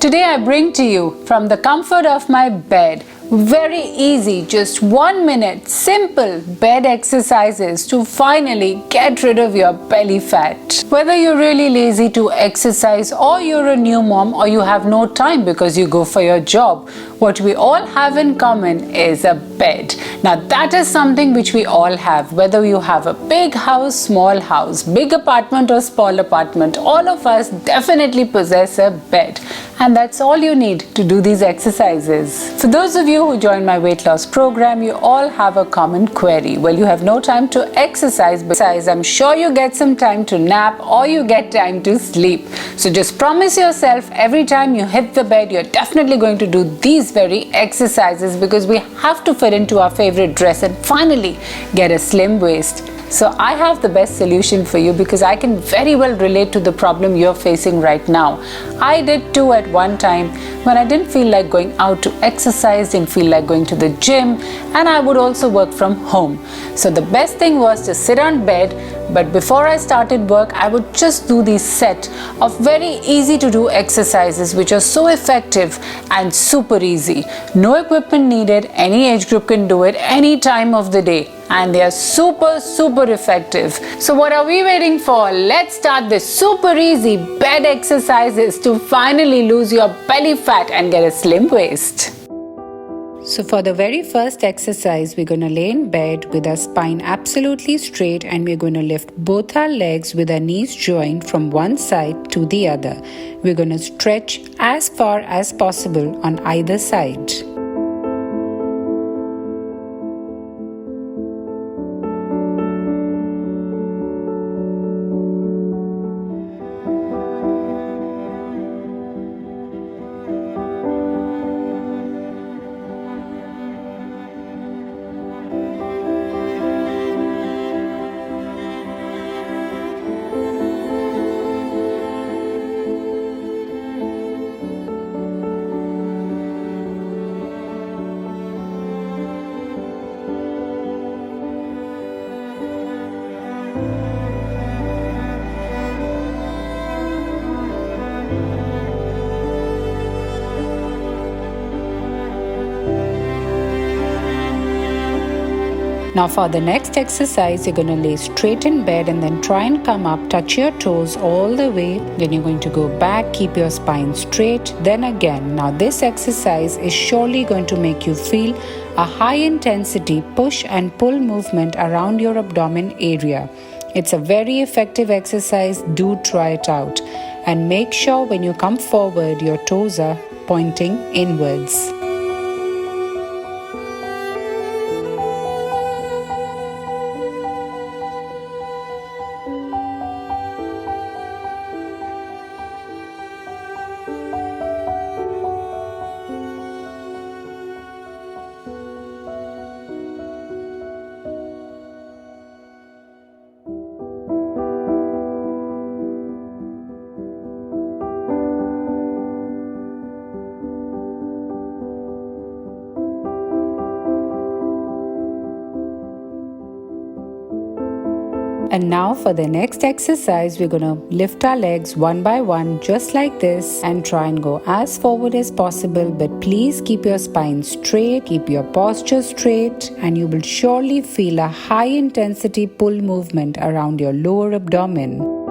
Today I bring to you from the comfort of my bed, very easy, just 1 minute, simple bed exercises to finally get rid of your belly fat. Whether you're really lazy to exercise or you're a new mom or you have no time because you go for your job, what we all have in common is a bed. Now that is something which we all have, whether you have a big house, small house, big apartment or small apartment, all of us definitely possess a bed. And that's all you need to do these exercises. For those of you who join my weight loss program, you all have a common query. Well, you have no time to exercise, besides I'm sure you get some time to nap or you get time to sleep. So just promise yourself every time you hit the bed, you're definitely going to do these very exercises because we have to fit into our favorite dress and finally get a slim waist. So I have the best solution for you because I can very well relate to the problem you're facing right now. I did too at one time when I didn't feel like going out to exercise, didn't feel like going to the gym, and I would also work from home. So the best thing was to sit on bed, but before I started work, I would just do these set of very easy to do exercises which are so effective and super easy. No equipment needed, any age group can do it any time of the day. And they are super effective. So what are we waiting for? Let's start this super easy bed exercises to finally lose your belly fat and get a slim waist. So for the very first exercise, we're going to lay in bed with our spine absolutely straight and we're going to lift both our legs with our knees joined from one side to the other. We're going to stretch as far as possible on either side. Now for the next exercise, you're going to lay straight in bed and then try and come up, touch your toes all the way. Then you're going to go back, keep your spine straight, then again. Now this exercise is surely going to make you feel a high intensity push and pull movement around your abdomen area. It's a very effective exercise. Do try it out. And make sure when you come forward, your toes are pointing inwards. And now for the next exercise, we're going to lift our legs one by one just like this and try and go as forward as possible. But please keep your spine straight, keep your posture straight, and you will surely feel a high intensity pull movement around your lower abdomen.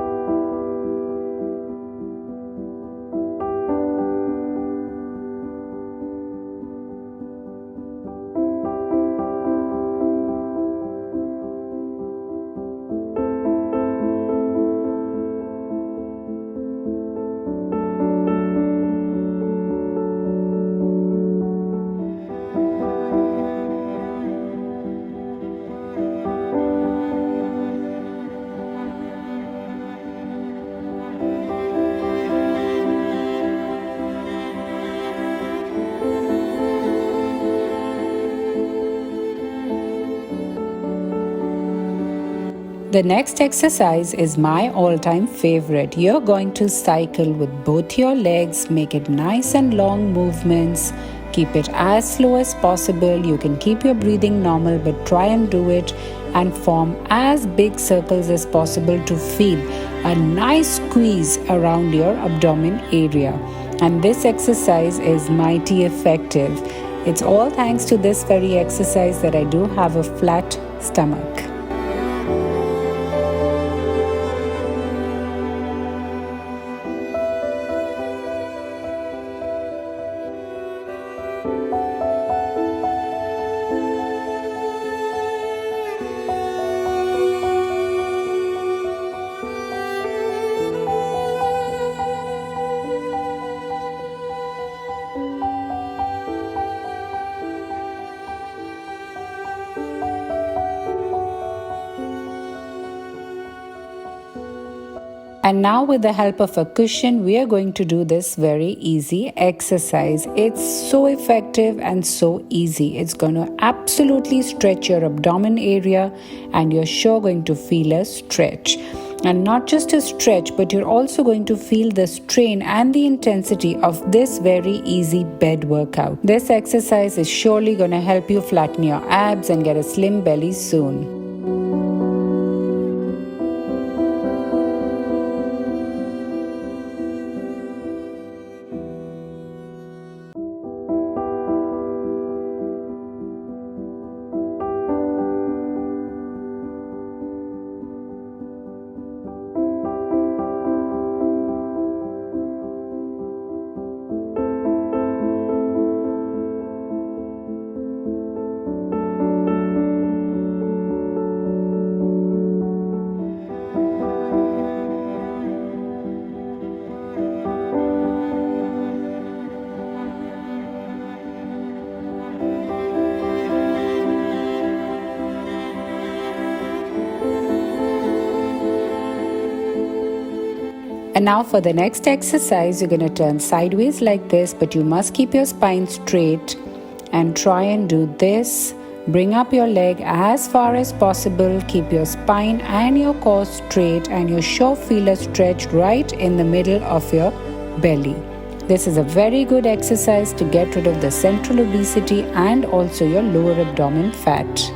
The next exercise is my all-time favorite. You're going to cycle with both your legs, make it nice and long movements. Keep it as slow as possible. You can keep your breathing normal, but try and do it and form as big circles as possible to feel a nice squeeze around your abdomen area. And this exercise is mighty effective. It's all thanks to this very exercise that I do have a flat stomach. And now with the help of a cushion, we are going to do this very easy exercise. It's so effective and so easy. It's going to absolutely stretch your abdomen area and you're sure going to feel a stretch. And not just a stretch, but you're also going to feel the strain and the intensity of this very easy bed workout. This exercise is surely going to help you flatten your abs and get a slim belly soon. And now for the next exercise, you're going to turn sideways like this, but you must keep your spine straight and try and do this. Bring up your leg as far as possible. Keep your spine and your core straight and you sure feel a stretch right in the middle of your belly. This is a very good exercise to get rid of the central obesity and also your lower abdomen fat.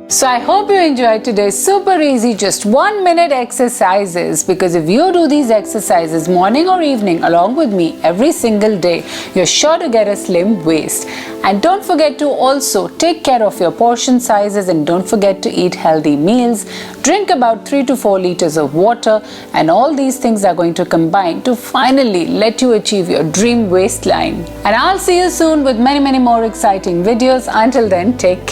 So I hope you enjoyed today's super easy just 1 minute exercises, because if you do these exercises morning or evening along with me every single day, you're sure to get a slim waist. And don't forget to also take care of your portion sizes and don't forget to eat healthy meals. Drink about 3 to 4 liters of water, and all these things are going to combine to finally let you achieve your dream waistline. And I'll see you soon with many more exciting videos. Until then, take care.